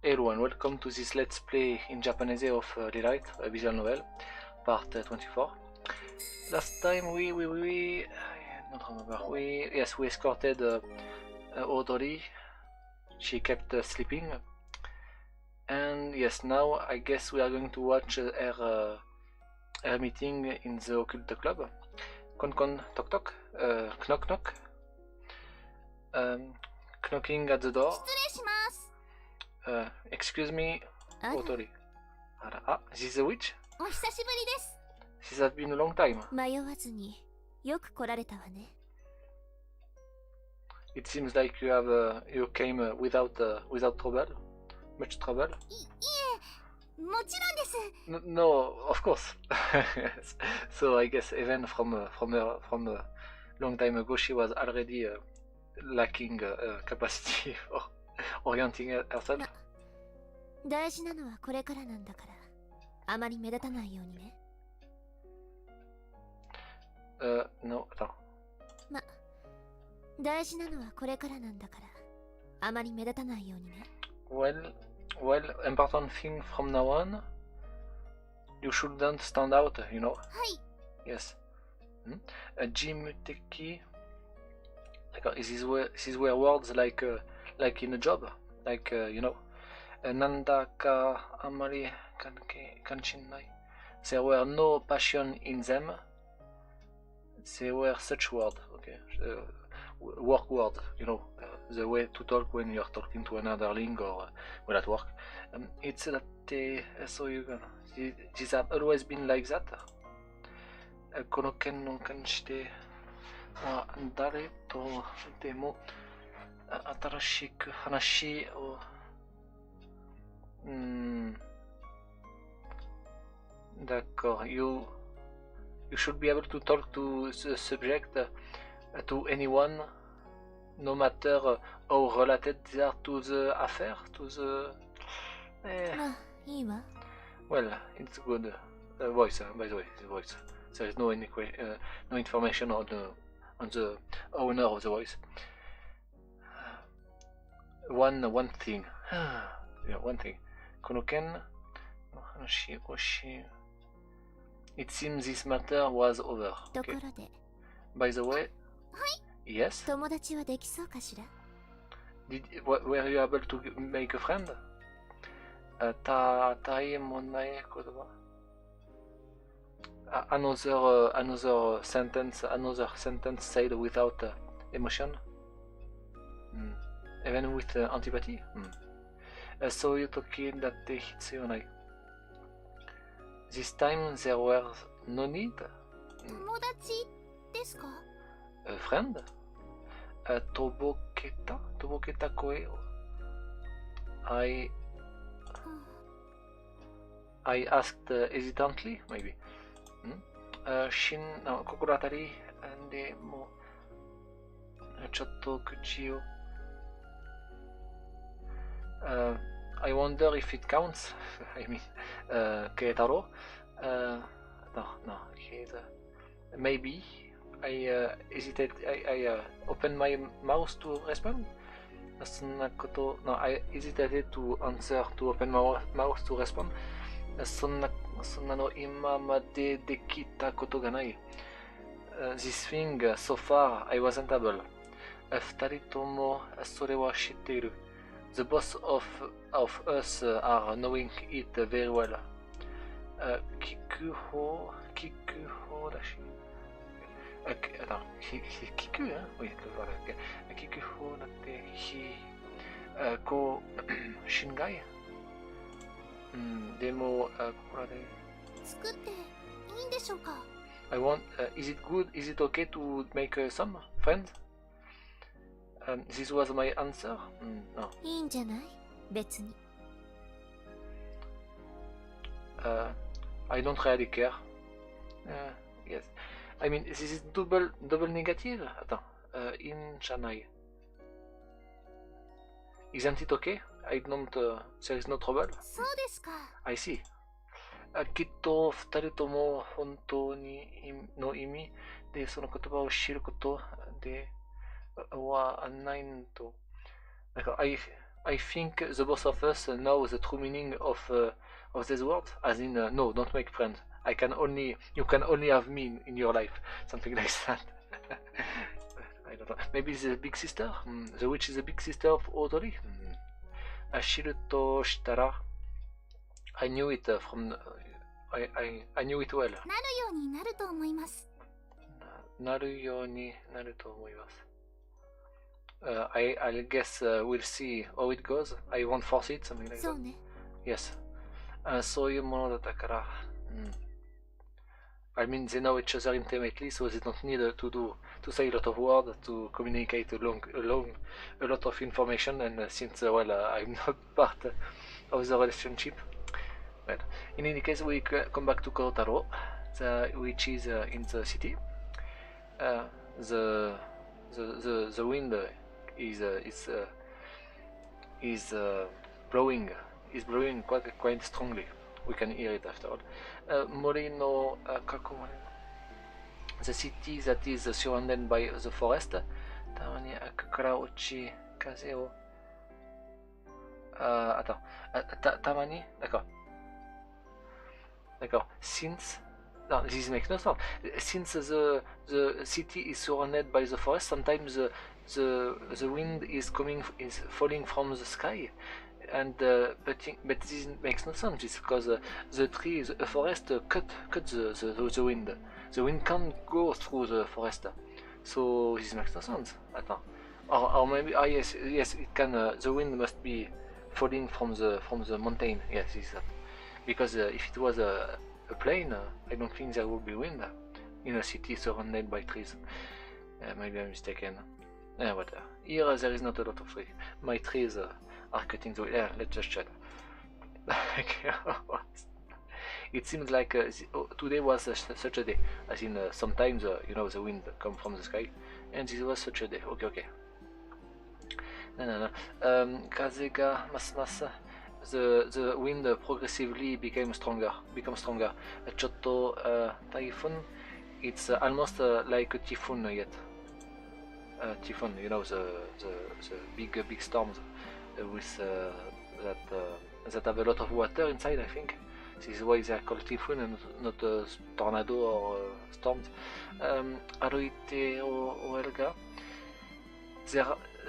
Hey everyone, welcome to this Let's Play in Japanese of Rewrite, a visual novel, part 24. Last time I don't remember, we escorted Odori. She kept sleeping. And yes, now I guess we are going to watch her meeting in the Occult Club. Kon, toc toc, knock knock. Knocking at the door. Excuse me, Odori. This is a witch? This has been a long time. It seems like you came without trouble, much trouble. No, of course. So I guess even from a long time ago, she was already lacking capacity for orienting herself. No, attends. Well, important thing from now on, you shouldn't stand out, you know? Yes. Jimuteki. These were words like in a job, like, you know. Nandaka amari kanchinai. There were no passion in them. They were such words, okay? Work word, you know, the way to talk when you're talking to an underling or at work. It's that so you these have always been like that. Konoken no kanshite wa dare to demo atarashiku hanashi o d'accord, you should be able to talk to the subject, to anyone, no matter how related they are to the affair, to the... Well, it's good. Voice, by the way, the voice. There is no information on the owner of the voice. One thing. Yeah, one thing. Konoken... It seems this matter was over. Okay. By the way, yes? Were you able to make a friend? Another sentence said without emotion? Even with antipathy? So you talking that Hitsuyonai. This time there was no need. A friend? Toboketa koe. I asked hesitantly, maybe. Shin no kokoratari de mo chotto kuchi o. I wonder if it counts. I mean, Keitaro. No, maybe. I hesitate. I opened my mouth to respond. No, I hesitated to answer, to open my mouth to respond. No imamade dekita koto ga nai. This thing, so far, I wasn't able. Futari tomo sore wa shitteru. The both of us are knowing it very well. Kikuho dashi. Attends, Kiku, hein? Oui, voilà. Kikuho natte hi ko shingai. Demo kokurade. I want. Is it good? Is it okay to make some friends? This was my answer. No. I don't really care. Yes. I mean, this is double negative. Attends. In Shanai. Isn't it okay? I don't. There is no trouble. I see. Kitto futari tomo hontou ni no imi de sono kotoba o shiru koto de wa anai to. I think the both of us know the true meaning of this word, as in no, don't make friends. You can only have me in your life, something like that. I don't know. Maybe the big sister. The witch is the big sister of Odori. Ashiru to shitara. I knew it from. I knew it well. なるようになると思います。なるようになると思います。I'll guess we'll see how it goes. I won't force it, something like そう that. ね。 Yes. そういうものだったから。I mean, they know each other intimately, so they don't need to say a lot of words to communicate a lot of information. And since well, I'm not part of the relationship. Well, in any case, we come back to Kotaro, which is in the city. The wind is blowing quite strongly. We can hear it after all. Morino Kakumari. The city that is surrounded by the forest. Tamani akakara uchi kaze o. Attends. Tamani, d'accord. D'accord. Since no, this makes no sense. Since the city is surrounded by the forest, sometimes the wind is falling from the sky, and but this makes no sense. It's because the trees, the forest cut the wind. The wind can't go through the forest, so this makes no sense. Attends. Or maybe yes it can. The wind must be falling from the mountain. Yes, is that because if it was a plane, I don't think there would be wind in a city surrounded by trees. Maybe I'm mistaken. But here there is not a lot of trees. My trees are cutting the. Yeah, let's just shut. It seems like today was such a day, as in sometimes the wind come from the sky, and this was such a day. Okay. No. Kazega mas. The wind progressively became stronger. Chotto typhoon. It's almost like a typhoon yet. Typhoon, the big storms with that have a lot of water inside. I think this is why they are called typhoon and not tornado or storms. Aroite Oelga.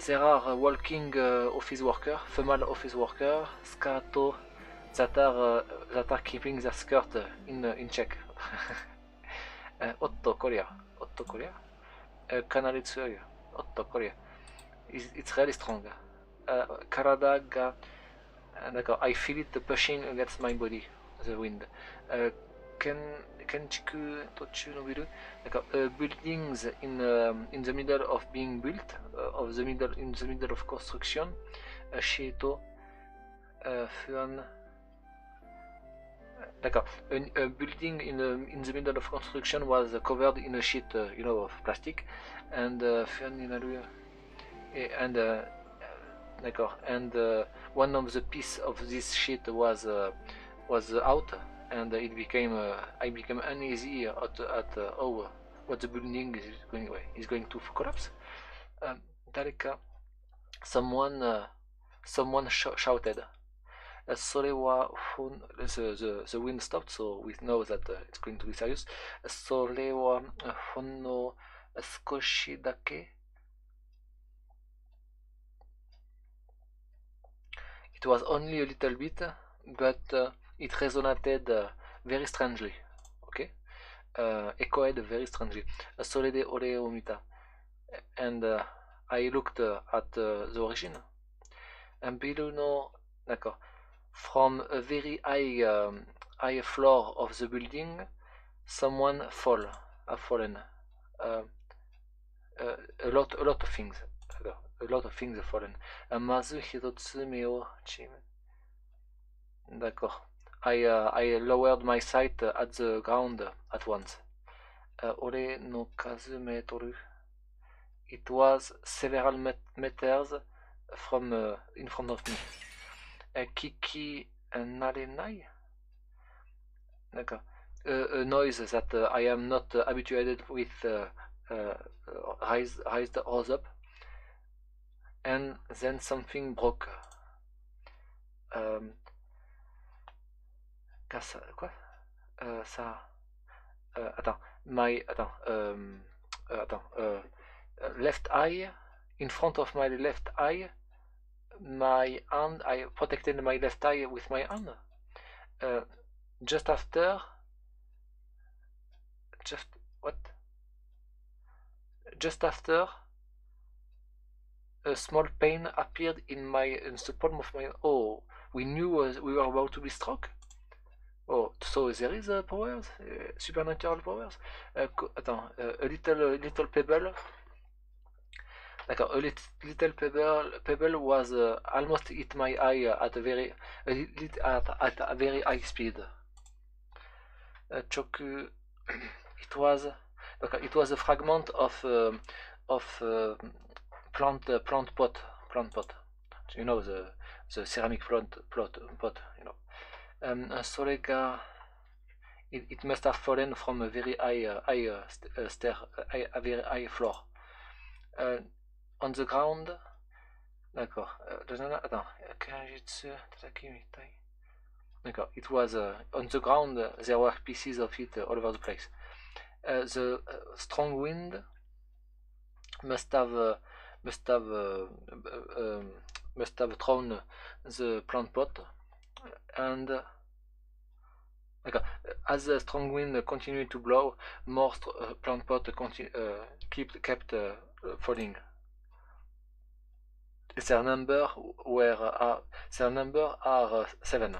There are walking office workers, female office workers, scato that are keeping their skirt in check. Otto Korea. Kanari tsuyoyu. Otto Korea. It's really strong. Karada ga. I feel it pushing against my body, the wind. Kenchiku Tochu no biru. Buildings in the middle of being built, in the middle of construction. Shito Fuan. A building in the middle of construction was covered in a sheet, of plastic, and one of the piece of this sheet was out, and it became I became uneasy at what the building is going to collapse. Someone shouted. The wind stopped, so we know that it's going to be serious. Solewa honno skoshi dake. It was only a little bit, but it resonated very strangely. Okay, echoed very strangely. Solede ore omita, and I looked at the origin. And below no, d'accord. From a very high floor of the building, someone have fallen. A lot of things. A lot of things have fallen. Mazu hirotsu me o chime. D'accord. I lowered my sight at the ground at once. Ore no kazu metoru. It was several meters from in front of me. Kiki narenai. D'accord. A noise that I am not habituated with raised up, and then something broke. Quoi? Ça. Attends. Left eye. In front of my left eye, my hand. I protected my left eye with my hand. Just after. Just after. A small pain appeared in the palm of my. Oh, we knew we were about to be struck. Oh, so there is powers, supernatural powers. Attends, a little pebble. D'accord, a little pebble was almost hit my eye at a very high speed. Choku, it was a fragment of plant pot. You know, the ceramic plant pot. You know. Solega, it must have fallen from a very high a very high floor. On the ground. D'accord. Attends. D'accord. It was on the ground. There were pieces of it all over the place. The strong wind must have thrown the plant pot, and as the strong wind continued to blow, more plant pot kept falling. Their number are 7.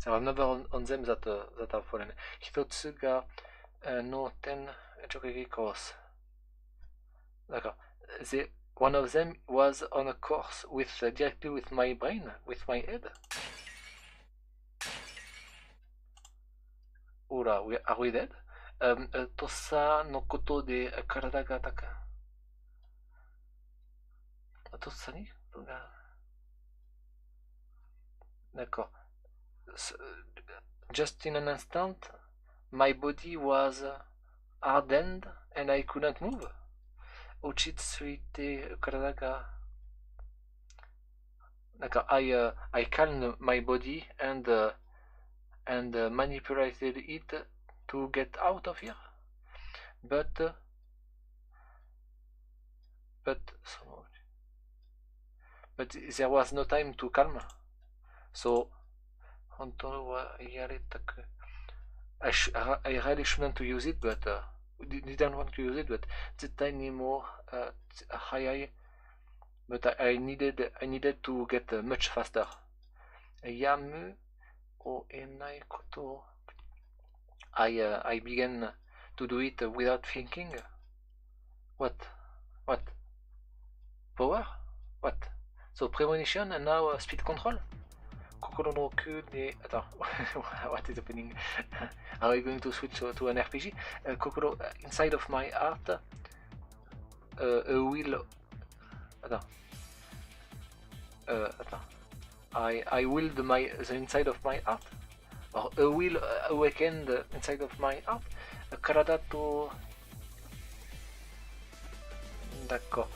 There are number on them that are fallen. Hitotsuga no 10 Chokugeki course. One of them was on a course directly with my brain, with my head. Ura, are we dead? Tosa no koto de karada ga ataka. Tosa ni? D'accord. Just in an instant, my body was hardened and I couldn't move. Uchitsuite karada ga. I calmed my body and manipulated it to get out of here. But there was no time to calm. So I really shouldn't to use it, but didn't want to use it, but the tiny more high. But I needed to get much faster. Yamu o enai koto. I began to do it without thinking. What? Power? What? So premonition and now speed control? Kokoro no ku de. Attends, what is happening? Are we going to switch to an RPG? Kokoro, inside of my heart, a will. Attends. I willed the inside of my heart, or a will awakened inside of my heart. Karada to. D'accord.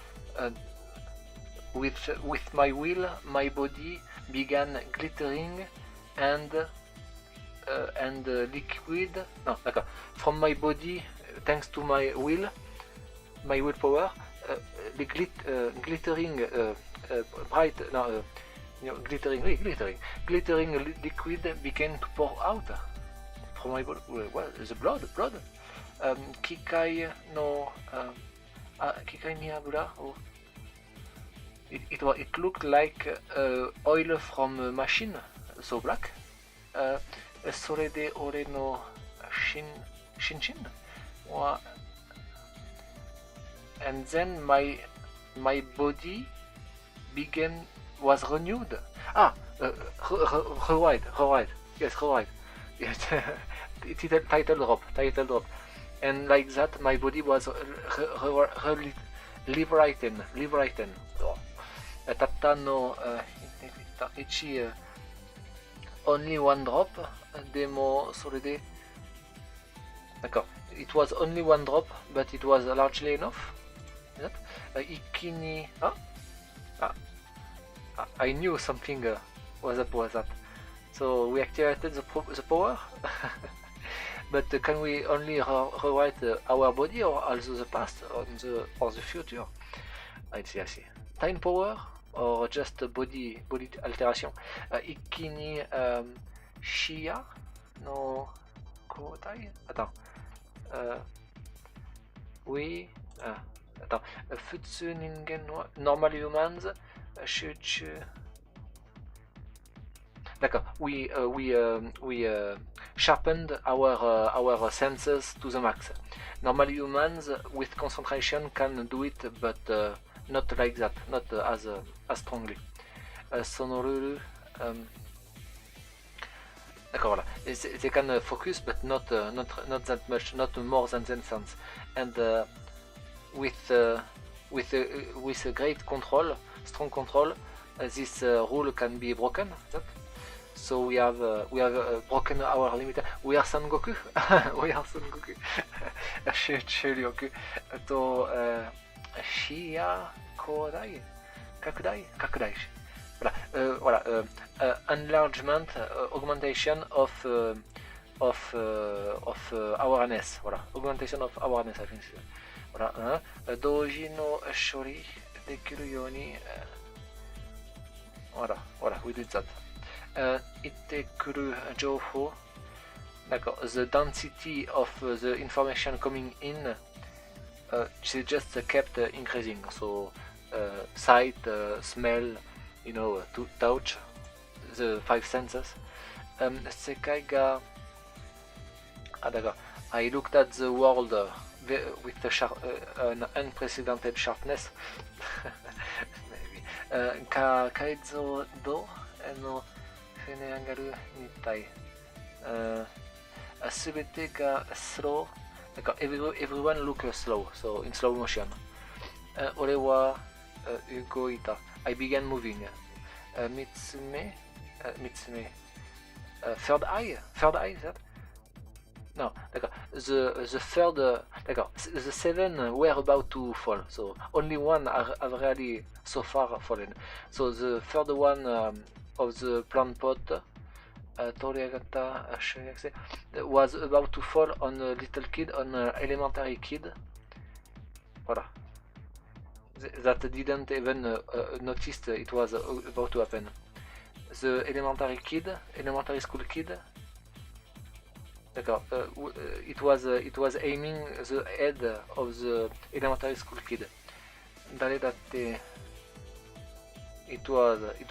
With my will, my body began glittering and liquid. No, d'accord. From my body, thanks to my willpower, the glittering bright. No, glittering liquid began to pour out from my body. Well, the blood. Kikai no. Kikai ni abura. Oh. It looked like oil from a machine, so black. Sore de ore no shin. And then my body was renewed. Rewrite. Yes, rewrite. Yes. Title drop. And like that, my body was liberated. Tata no ichi only one drop. Demo sorede. D'accord. It was only one drop, but it was largely enough. Ikini. I knew something What's up? What's up? So we activated the power, but can we only rewrite our body, or also the past, or the future? I see. I see. Time power, or just body alteration. Ichi ni Shia no Kotai. Attends. Oui. Attends. Futsu ningen wa normal humans should. D'accord. We sharpened our senses to the max. Normal humans with concentration can do it, but not like that, not as strongly. Sonoruru. D'accord, voilà. They can focus, but not that much, not more than sense. And with a great control, strong control, this rule can be broken. So we have broken our limit. We are Son Goku. We are Son Goku. Shuryoku. To Shia Kodai. Kakudai. Voilà. Enlargement, augmentation of awareness. Voilà. Augmentation of awareness, I think. Voilà. Doji no shori dekiru yoni. Voilà. We did that. Itekuru Joho. The density of the information coming in, she just kept increasing. So sight, smell, to touch, the 5 senses. Sekai ga. D'accord. I looked at the world with an unprecedented sharpness. Maybe. Kaizo do no. Subete ga slow. Everyone look slow, so in slow motion. Ore wa ugoita. I began moving. Mitsume. Third eye, is that? No, d'accord. The third, d'accord. The 7 were about to fall, so only one have really so far fallen. So the third one of the plant pot, was about to fall on a little kid, on an elementary kid. Voilà. That didn't even notice it was about to happen. The elementary school kid. D'accord. It was aiming the head of the elementary school kid. It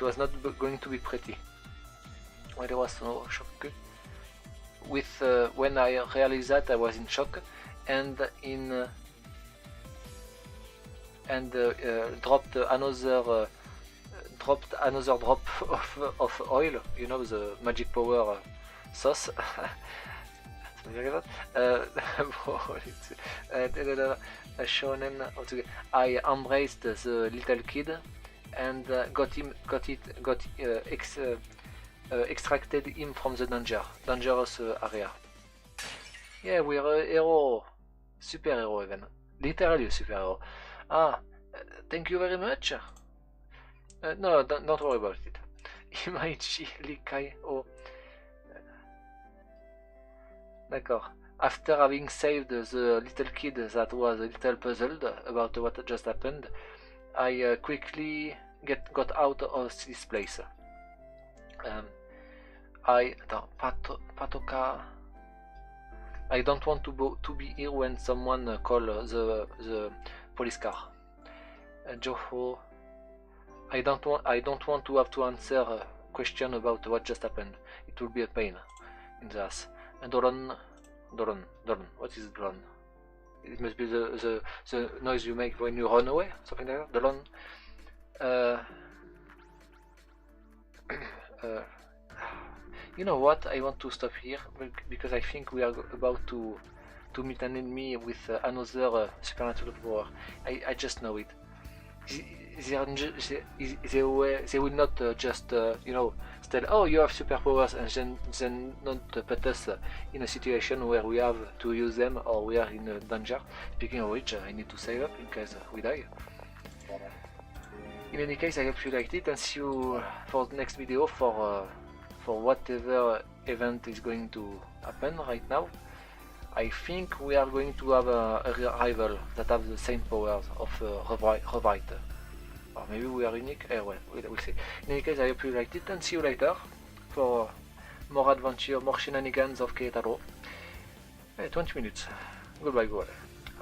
was not going to be pretty. I was so shocked. When I realized that, I was in shock, and dropped another drop of oil. The magic power sauce. Shonen. I embraced the little kid and extracted him from the dangerous area. Yeah, we are a hero, superhero even, literally a superhero. Thank you very much. No, don't worry about it. Imaichi Likai o. D'accord. After having saved the little kid that was a little puzzled about what just happened, I quickly got out of this place. Patoka. I don't want to be here when someone call the police car. Joho. I don't want to have to answer a question about what just happened. It will be a pain in the ass. And Doron. What is Doron? It must be the noise you make when you run away, something like that. Doron. You know what? I want to stop here because I think we are about to meet an enemy with another supernatural power. I just know it. They will not just tell, oh, you have superpowers, and then not put us in a situation where we have to use them or we are in danger. Speaking of which, I need to save up in case we die. In any case, I hope you liked it, and see you for the next video for whatever event is going to happen right now. I think we are going to have a rival that have the same powers of Rewriter. Or maybe we are unique. Well, we'll see. In any case, I hope you liked it, and see you later for more adventure, more shenanigans of Keitaro. 20 minutes. Goodbye, goodbye.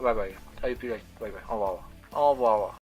Bye bye. I hope you liked it. Bye bye. Au revoir. Au revoir.